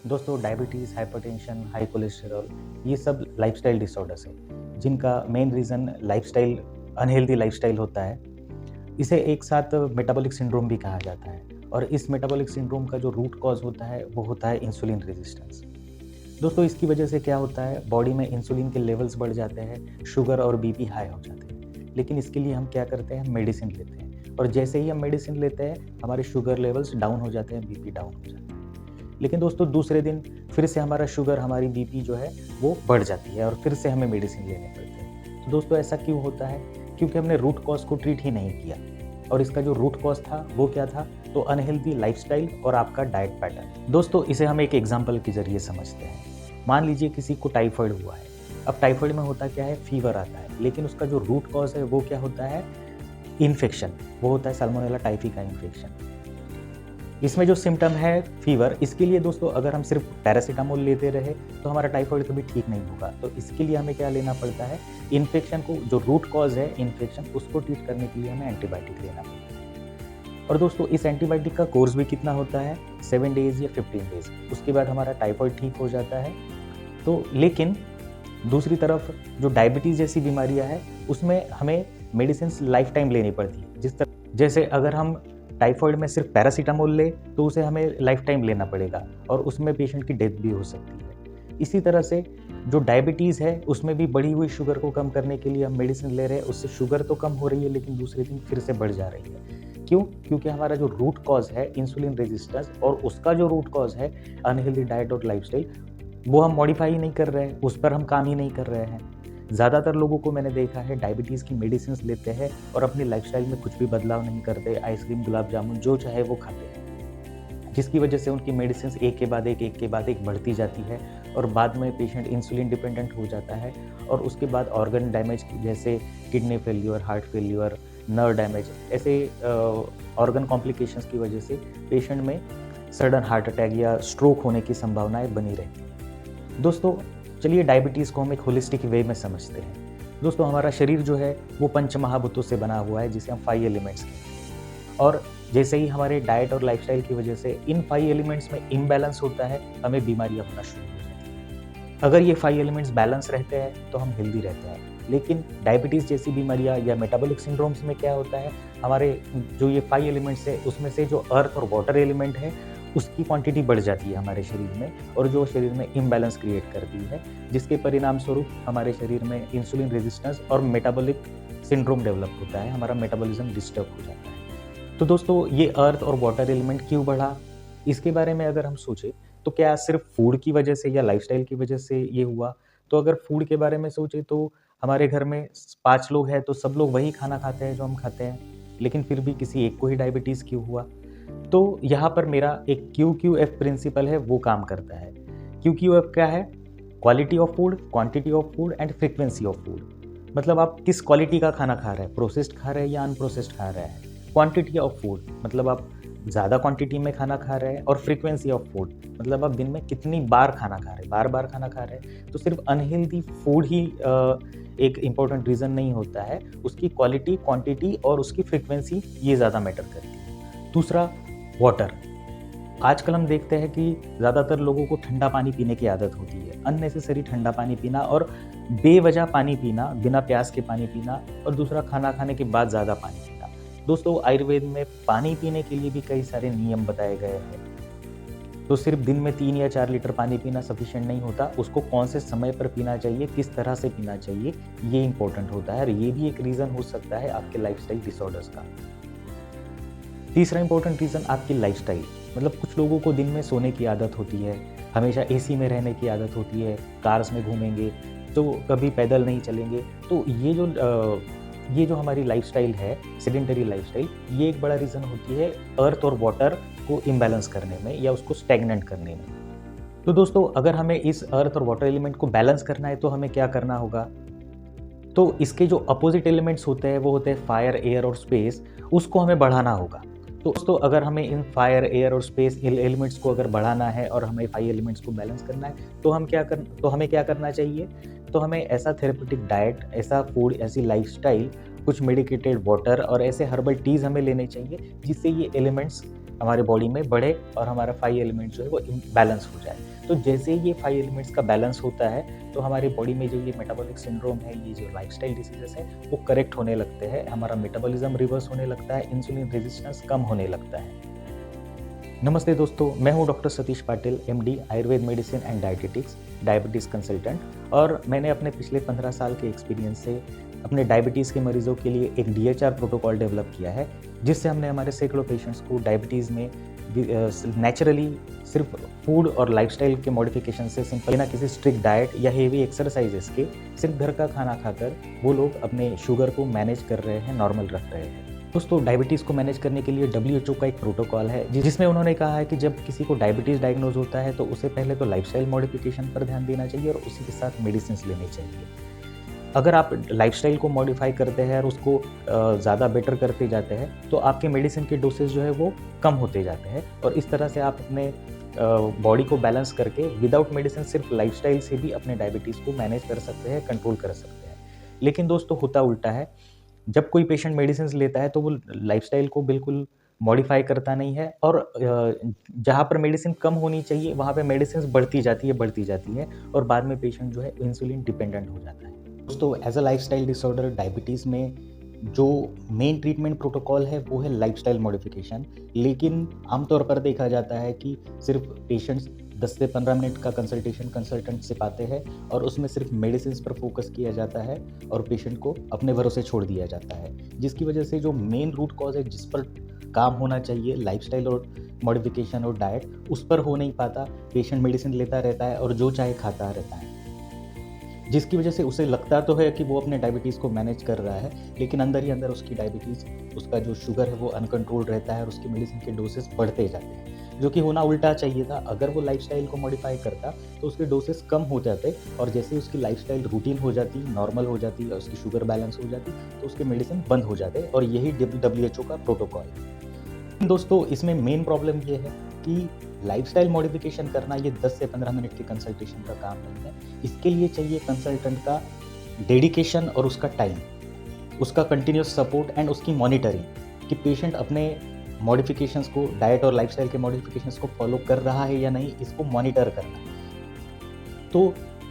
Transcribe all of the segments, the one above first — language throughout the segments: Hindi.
दोस्तों डायबिटीज़, हाइपरटेंशन, हाई कोलेस्टेरॉल ये सब लाइफ़स्टाइल डिसऑर्डर्स हैं, जिनका main reason lifestyle unhealthy lifestyle होता है। इसे एक साथ मेटाबॉलिक सिंड्रोम भी कहा जाता है और इस मेटाबॉलिक सिंड्रोम का जो रूट कॉज़ होता है, वो होता है इंसुलिन रेजिस्टेंस। दोस्तों इसकी वजह से क्या होता है, बॉडी में इंसुलिन के लेवल्स बढ़ जाते हैं, शुगर और बीपी हाई हो जाते हैं। लेकिन इसके लिए हम क्या करते हैं, मेडिसिन लेते हैं और जैसे ही हम मेडिसिन लेते हैं, हमारे शुगर लेवल्स डाउन हो जाते हैं, बीपी डाउन हो जाता है। लेकिन दोस्तों दूसरे दिन फिर से हमारा शुगर, हमारी बीपी जो है वो बढ़ जाती है और फिर से हमें मेडिसिन लेने पड़ते हैं। तो दोस्तों ऐसा क्यों होता है? क्योंकि हमने रूट कॉज़ को ट्रीट ही नहीं किया और इसका जो रूट कॉज़ था वो क्या था? तो अनहेल्दी लाइफ़स्टाइल और आपका डाइट पैटर्न। दोस्तों इसे हम एक एग्ज़ाम्पल के ज़रिए समझते हैं। मान लीजिए किसी को टाइफाइड हुआ है। अब टाइफाइड में होता क्या है? फ़ीवर आता है, लेकिन उसका जो रूट कॉज़ है वो क्या होता है? इन्फेक्शन। वो होता है साल्मोनेला टाइफी का इन्फेक्शन। इसमें जो सिम्पटम है फीवर, इसके लिए दोस्तों अगर हम सिर्फ पैरासिटामोल लेते रहे तो हमारा टाइफाइड कभी ठीक नहीं होगा। तो इसके लिए हमें क्या लेना पड़ता है? इन्फेक्शन को, जो रूट कॉज़ है इन्फेक्शन, उसको ट्रीट करने के लिए हमें एंटीबायोटिक लेना पड़ता है। और दोस्तों इस एंटीबायोटिक का कोर्स भी कितना होता है? 7 डेज़ या 15 डेज़। उसके बाद हमारा टाइफाइड ठीक हो जाता है। तो लेकिन दूसरी तरफ जो डायबिटीज़ जैसी बीमारियाँ हैं, उसमें हमें मेडिसिन्स लाइफ टाइम लेनी पड़ती है। जैसे अगर हम टाइफाइड में सिर्फ पैरासिटामोल ले तो उसे हमें लाइफ टाइम लेना पड़ेगा और उसमें पेशेंट की डेथ भी हो सकती है। इसी तरह से जो डायबिटीज़ है उसमें भी बढ़ी हुई शुगर को कम करने के लिए हम मेडिसिन ले रहे हैं, उससे शुगर तो कम हो रही है लेकिन दूसरे दिन फिर से बढ़ जा रही है। क्यों? क्योंकि हमारा जो रूट कॉज़ है इंसुलिन रेजिस्टेंस और उसका जो रूट कॉज़ है अनहेल्दी डाइट और लाइफस्टाइल, वो हम मॉडिफाई ही नहीं कर रहे हैं, उस पर हम काम ही नहीं कर रहे हैं। ज़्यादातर लोगों को मैंने देखा है डायबिटीज़ की मेडिसिन्स लेते हैं और अपनी लाइफ़स्टाइल में कुछ भी बदलाव नहीं करते, आइसक्रीम, गुलाब जामुन जो चाहे वो खाते हैं। जिसकी वजह से उनकी मेडिसिन्स एक के बाद एक बढ़ती जाती है और बाद में पेशेंट इंसुलिन डिपेंडेंट हो जाता है और उसके बाद ऑर्गन डैमेज जैसे kidney failure, heart failure, nerve damage, ऐसे ऑर्गन कॉम्प्लिकेशंस की वजह से पेशेंट में सडन हार्ट अटैक या स्ट्रोक होने की संभावनाएँ बनी रहती हैं। दोस्तों चलिए डायबिटीज़ को हम एक होलिस्टिक वे में समझते हैं। दोस्तों हमारा शरीर जो है वो पंच महाभूतों से बना हुआ है, जिसे हम 5 एलिमेंट्स कहते हैं और जैसे ही हमारे डाइट और लाइफ़स्टाइल की वजह से इन 5 एलिमेंट्स में इम्बैलेंस होता है, हमें बीमारियाँ होना शुरू हो जाती हैं। अगर ये 5 एलिमेंट्स बैलेंस रहते हैं तो हम हेल्दी रहते हैं, लेकिन डायबिटीज़ जैसी बीमारियाँ या मेटाबॉलिक सिंड्रोम्स में क्या होता है, हमारे जो ये 5 एलिमेंट्स है उसमें से जो अर्थ और वाटर एलिमेंट है उसकी क्वांटिटी बढ़ जाती है हमारे शरीर में और जो शरीर में इम्बैलेंस क्रिएट करती है, जिसके परिणाम स्वरूप हमारे शरीर में इंसुलिन रेजिस्टेंस और मेटाबॉलिक सिंड्रोम डेवलप होता है, हमारा मेटाबॉलिज्म डिस्टर्ब हो जाता है। तो दोस्तों ये अर्थ और वाटर एलिमेंट क्यों बढ़ा? इसके बारे में अगर हम सोचें तो क्या सिर्फ फूड की वजह से या लाइफ़स्टाइल की वजह से ये हुआ? तो अगर फूड के बारे में सोचें तो हमारे घर में 5 लोग हैं तो सब लोग वही खाना खाते हैं जो हम खाते हैं, लेकिन फिर भी किसी एक को ही डायबिटीज़ क्यों हुआ? तो यहाँ पर मेरा एक क्यूक्यूएफ प्रिंसिपल है, वो काम करता है। क्यूक्यूएफ क्या है? Quality of food, quantity of food and frequency of food. मतलब आप किस क्वालिटी का खाना खा रहे हैं, प्रोसेस्ड खा रहे हैं या अनप्रोसेस्ड खा रहे हैं। क्वांटिटी ऑफ फूड मतलब आप ज़्यादा क्वांटिटी में खाना खा रहे हैं और फ्रीक्वेंसी ऑफ फूड मतलब आप दिन में कितनी बार खाना खा रहे हैं, बार-बार खाना खा रहे हैं। तो सिर्फ अनहेल्दी फूड ही एक इम्पोर्टेंट रीज़न नहीं होता है, उसकी क्वालिटी, क्वांटिटी और उसकी फ्रीक्वेंसी ये ज़्यादा मैटर करती है। दूसरा वाटर। आजकल हम देखते हैं कि ज़्यादातर लोगों को ठंडा पानी पीने की आदत होती है, अननेसेसरी ठंडा पानी पीना और बेवजह पानी पीना, बिना प्यास के पानी पीना और दूसरा खाना खाने के बाद ज़्यादा पानी पीना। दोस्तों आयुर्वेद में पानी पीने के लिए भी कई सारे नियम बताए गए हैं। तो सिर्फ दिन में 3 या 4 लीटर पानी पीना सफिशिएंट नहीं होता, उसको कौन से समय पर पीना चाहिए, किस तरह से पीना चाहिए, ये इंपॉर्टेंट होता है और ये भी एक रीज़न हो सकता है आपके लाइफस्टाइल डिसऑर्डर्स का। तीसरा इंपॉर्टेंट रीज़न आपकी लाइफ़स्टाइल, मतलब कुछ लोगों को दिन में सोने की आदत होती है, हमेशा एसी में रहने की आदत होती है, कार्स में घूमेंगे, तो कभी पैदल नहीं चलेंगे। तो ये जो हमारी लाइफ़स्टाइल है, सेडेंटरी लाइफ़स्टाइल, ये एक बड़ा रीज़न होती है अर्थ और वाटर को इम्बैलेंस करने में या उसको स्टैग्नेंट करने में। तो दोस्तों अगर हमें इस अर्थ और वाटर एलिमेंट को बैलेंस करना है तो हमें क्या करना होगा? तो इसके जो अपोजिट एलिमेंट्स होते हैं वो होते हैं फायर, एयर और स्पेस, उसको हमें बढ़ाना होगा। तो दोस्तों अगर हमें इन फायर, एयर और स्पेस एलिमेंट्स को अगर बढ़ाना है और हमें 5 एलिमेंट्स को बैलेंस करना है तो हमें क्या करना चाहिए? तो हमें ऐसा थेरेपेटिक डाइट, ऐसा फूड, ऐसी लाइफ़स्टाइल, कुछ मेडिकेटेड वाटर और ऐसे हर्बल टीज़ हमें लेने चाहिए जिससे ये एलिमेंट्स हमारे बॉडी में बढ़े और हमारा 5 एलिमेंट्स जो है वो बैलेंस हो जाए। तो जैसे ही ये 5 एलिमेंट्स का बैलेंस होता है तो हमारी बॉडी में जो ये मेटाबॉलिक सिंड्रोम है, ये जो लाइफस्टाइल डिसीजेस है, वो करेक्ट होने लगते हैं, हमारा मेटाबॉलिज्म रिवर्स होने लगता है, इंसुलिन रेजिस्टेंस कम होने लगता है। नमस्ते दोस्तों, मैं हूं doctor Satish Patil, MD, Ayurveda medicine and diabetics, diabetes consultant, और मैंने अपने पिछले 15 साल के एक्सपीरियंस से अपने डायबिटीज़ के मरीजों के लिए एक डीएचआर प्रोटोकॉल डेवलप किया है, जिससे हमने हमारे सैकड़ों पेशेंट्स को डायबिटीज़ में नेचुरली सिर्फ फूड और लाइफस्टाइल के मॉडिफिकेशन से, सिंपल बिना किसी स्ट्रिक्ट डाइट या हेवी एक्सरसाइजेस के, सिर्फ घर का खाना खाकर वो लोग अपने शुगर को मैनेज कर रहे हैं, नॉर्मल रख रहे हैं। दोस्तों, डायबिटीज़ को मैनेज करने के लिए WHO का एक प्रोटोकॉल है, जिसमें उन्होंने कहा है कि जब किसी को डायबिटीज़ डायग्नोज होता है तो उसे पहले तो लाइफस्टाइल मॉडिफिकेशन पर ध्यान देना चाहिए और उसी के साथ मेडिसिन लेनी चाहिए। अगर आप लाइफस्टाइल को मॉडिफाई करते हैं और उसको ज़्यादा बेटर करते जाते हैं तो आपके मेडिसिन के डोसेज जो है वो कम होते जाते हैं, और इस तरह से आप अपने बॉडी को बैलेंस करके विदाउट मेडिसिन सिर्फ लाइफस्टाइल से भी अपने डायबिटीज़ को मैनेज कर सकते हैं, कंट्रोल कर सकते हैं। लेकिन दोस्तों, होता उल्टा है। जब कोई पेशेंट मेडिसिन लेता है तो वो लाइफस्टाइल को बिल्कुल मॉडिफाई करता नहीं है, और जहाँ पर मेडिसिन कम होनी चाहिए वहाँ पे मेडिसिन बढ़ती जाती है, और बाद में पेशेंट जो है इंसुलिन डिपेंडेंट हो जाता है। दोस्तों, as a lifestyle disorder diabetes में जो मेन ट्रीटमेंट प्रोटोकॉल है वो है लाइफस्टाइल मॉडिफिकेशन, लेकिन आमतौर पर देखा जाता है कि सिर्फ पेशेंट्स 10 से 15 मिनट का कंसल्टेशन कंसल्टेंट से पाते हैं, और उसमें सिर्फ मेडिसिन पर फोकस किया जाता है और पेशेंट को अपने भरोसे छोड़ दिया जाता है, जिसकी वजह से जो मेन रूट कॉज है, जिस पर काम होना चाहिए, लाइफस्टाइल और मॉडिफिकेशन और डाइट, उस पर हो नहीं पाता। पेशेंट मेडिसिन लेता रहता है और जो चाहे खाता रहता है, जिसकी वजह से उसे लगता तो है कि वो अपने डायबिटीज़ को मैनेज कर रहा है, लेकिन अंदर ही अंदर उसकी डायबिटीज़, उसका जो शुगर है वो अनकंट्रोल रहता है और उसकी मेडिसिन के डोसेस बढ़ते जाते हैं, जो कि होना उल्टा चाहिए था। अगर वो लाइफस्टाइल को मॉडिफाई करता तो उसके डोसेस कम हो जाते, और जैसे उसकी लाइफस्टाइल रूटीन हो जाती, नॉर्मल हो जाती और उसकी शुगर बैलेंस हो जाती, तो उसके मेडिसिन बंद हो जाते, और यही WHO का प्रोटोकॉल है। दोस्तों, इसमें मेन प्रॉब्लम ये है कि लाइफस्टाइल मॉडिफिकेशन करना ये 10 से 15 मिनट के कंसल्टेशन का काम नहीं है। इसके लिए चाहिए कंसल्टेंट का डेडिकेशन और उसका टाइम, उसका कंटिन्यूस सपोर्ट एंड उसकी मॉनिटरिंग कि पेशेंट अपने मॉडिफिकेशंस को, डाइट और लाइफस्टाइल के मॉडिफिकेशंस को फॉलो कर रहा है या नहीं, इसको मॉनिटर करना। तो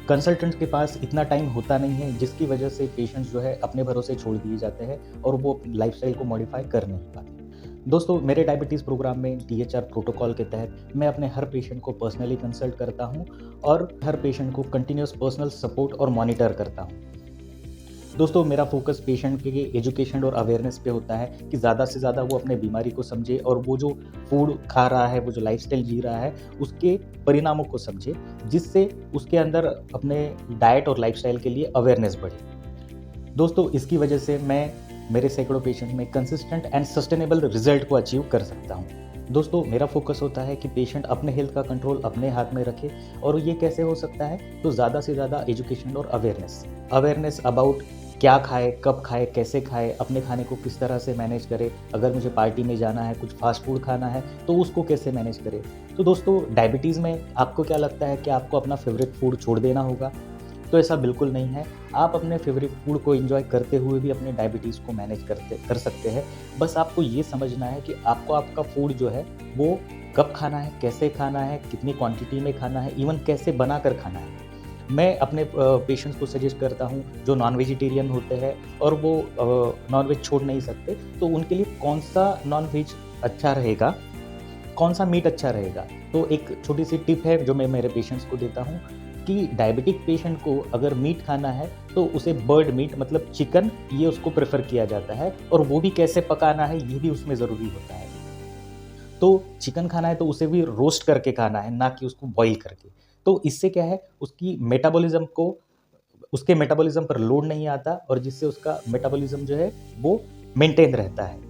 कंसल्टेंट्स के पास इतना टाइम होता नहीं है, जिसकी वजह से पेशेंट्स जो है अपने भरोसे छोड़ दिए जाते हैं और वो लाइफस्टाइल को मॉडिफाई कर नहीं पाते। दोस्तों, मेरे डायबिटीज़ प्रोग्राम में DHR प्रोटोकॉल के तहत मैं अपने हर पेशेंट को पर्सनली कंसल्ट करता हूं और हर पेशेंट को कंटिन्यूस पर्सनल सपोर्ट और मॉनिटर करता हूं। दोस्तों, मेरा फोकस पेशेंट के एजुकेशन और अवेयरनेस पे होता है कि ज़्यादा से ज़्यादा वो अपने बीमारी को समझे और वो जो फूड खा रहा है, वो जो लाइफस्टाइल जी रहा है, उसके परिणामों को समझे, जिससे उसके अंदर अपने डाइट और लाइफस्टाइल के लिए अवेयरनेस बढ़े। दोस्तों, इसकी वजह से मैं मेरे सैकड़ों पेशेंट में कंसिस्टेंट एंड सस्टेनेबल रिजल्ट को अचीव कर सकता हूँ। दोस्तों, मेरा फोकस होता है कि पेशेंट अपने हेल्थ का कंट्रोल अपने हाथ में रखे, और ये कैसे हो सकता है? तो ज़्यादा से ज़्यादा एजुकेशन और अवेयरनेस अबाउट क्या खाए, कब खाए, कैसे खाए, अपने खाने को किस तरह से मैनेज करे, अगर मुझे पार्टी में जाना है, कुछ फास्ट फूड खाना है तो उसको कैसे मैनेज करे। तो दोस्तों, डायबिटीज़ में आपको क्या लगता है कि आपको अपना फेवरेट फूड छोड़ देना होगा? तो ऐसा बिल्कुल नहीं है। आप अपने फेवरेट फूड को एंजॉय करते हुए भी अपने डायबिटीज़ को मैनेज कर सकते हैं। बस आपको ये समझना है कि आपको आपका फूड जो है वो कब खाना है, कैसे खाना है, कितनी क्वांटिटी में खाना है, इवन कैसे बनाकर खाना है। मैं अपने पेशेंट्स को सजेस्ट करता हूँ जो नॉन वेजिटेरियन होते हैं और वो नॉन वेज छोड़ नहीं सकते, तो उनके लिए कौन सा नॉन वेज अच्छा रहेगा, कौन सा मीट अच्छा रहेगा। तो एक छोटी सी टिप है जो मैं मेरे पेशेंट्स को देता हूँ कि डायबिटिक पेशेंट को अगर मीट खाना है तो उसे बर्ड मीट, मतलब चिकन, ये उसको प्रेफर किया जाता है, और वो भी कैसे पकाना है ये भी उसमें ज़रूरी होता है। तो चिकन खाना है तो उसे भी रोस्ट करके खाना है, ना कि उसको बॉईल करके। तो इससे क्या है, उसके मेटाबॉलिज्म पर लोड नहीं आता, और जिससे उसका मेटाबॉलिज्म जो है वो मेंटेन रहता है।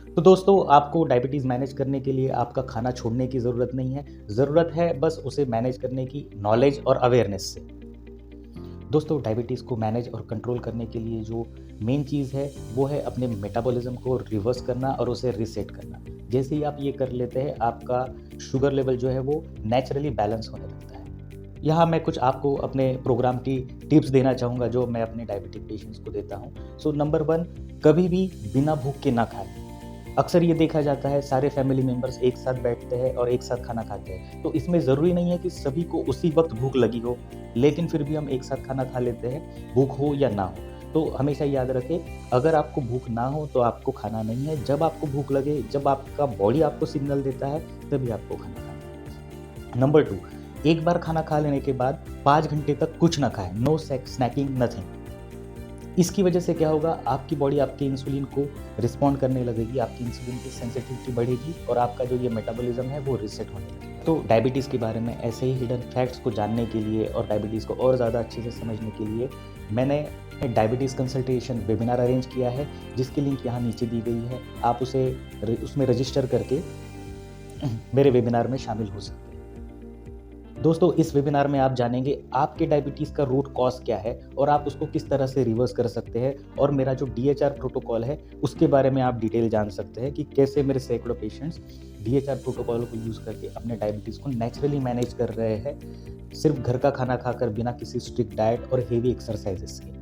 तो दोस्तों, आपको डायबिटीज़ मैनेज करने के लिए आपका खाना छोड़ने की ज़रूरत नहीं है, ज़रूरत है बस उसे मैनेज करने की नॉलेज और अवेयरनेस से। दोस्तों, डायबिटीज़ को मैनेज और कंट्रोल करने के लिए जो मेन चीज़ है वो है अपने मेटाबॉलिज्म को रिवर्स करना और उसे रीसेट करना। जैसे ही आप ये कर लेते हैं, आपका शुगर लेवल जो है वो नेचुरली बैलेंस होने लगता है। यहाँ मैं कुछ आपको अपने प्रोग्राम की टिप्स देना चाहूँगा जो मैं अपने डायबिटिक पेशेंट्स को देता हूँ। सो नंबर 1, कभी भी बिना भूख के ना खाएं। अक्सर ये देखा जाता है सारे फैमिली मेंबर्स एक साथ बैठते हैं और एक साथ खाना खाते हैं, तो इसमें ज़रूरी नहीं है कि सभी को उसी वक्त भूख लगी हो, लेकिन फिर भी हम एक साथ खाना खा लेते हैं, भूख हो या ना हो। तो हमेशा याद रखें, अगर आपको भूख ना हो तो आपको खाना नहीं है, जब आपको भूख लगे, जब आपका बॉडी आपको सिग्नल देता है, तभी आपको खाना खाना है। नंबर 2, एक बार खाना खा लेने के बाद 5 घंटे तक कुछ ना खाएं, नो स्नैकिंग, नथिंग। इसकी वजह से क्या होगा, आपकी बॉडी आपके इंसुलिन को रिस्पॉन्ड करने लगेगी, आपकी इंसुलिन की सेंसिटिविटी बढ़ेगी और आपका जो ये मेटाबॉलिज्म है वो रीसेट होने लगेगा। तो डायबिटीज़ के बारे में ऐसे ही हिडन फैक्ट्स को जानने के लिए और डायबिटीज़ को और ज़्यादा अच्छे से समझने के लिए मैंने डायबिटीज़ कंसल्टेशन वेबिनार अरेंज किया है, जिसकी लिंक यहाँ नीचे दी गई है। आप उसमें रजिस्टर करके मेरे वेबिनार में शामिल हो सकते हैं। दोस्तों, इस वेबिनार में आप जानेंगे आपके डायबिटीज़ का रूट कॉज क्या है और आप उसको किस तरह से रिवर्स कर सकते हैं, और मेरा जो DHR प्रोटोकॉल है उसके बारे में आप डिटेल जान सकते हैं कि कैसे मेरे सैकड़ों पेशेंट्स DHR प्रोटोकॉल को यूज़ करके अपने डायबिटीज़ को नेचुरली मैनेज कर रहे हैं, सिर्फ घर का खाना खाकर, बिना किसी स्ट्रिक्ट डाइट और हेवी एक्सरसाइजेस के।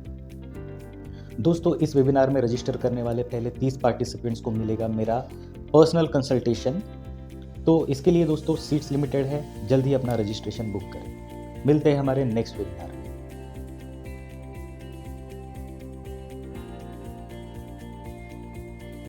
दोस्तों, इस वेबिनार में रजिस्टर करने वाले पहले 30 पार्टिसिपेंट्स को मिलेगा मेरा पर्सनल कंसल्टेशन। तो इसके लिए दोस्तों सीट्स लिमिटेड है, जल्द ही अपना रजिस्ट्रेशन बुक करें। मिलते हैं हमारे नेक्स्ट वेबिनार।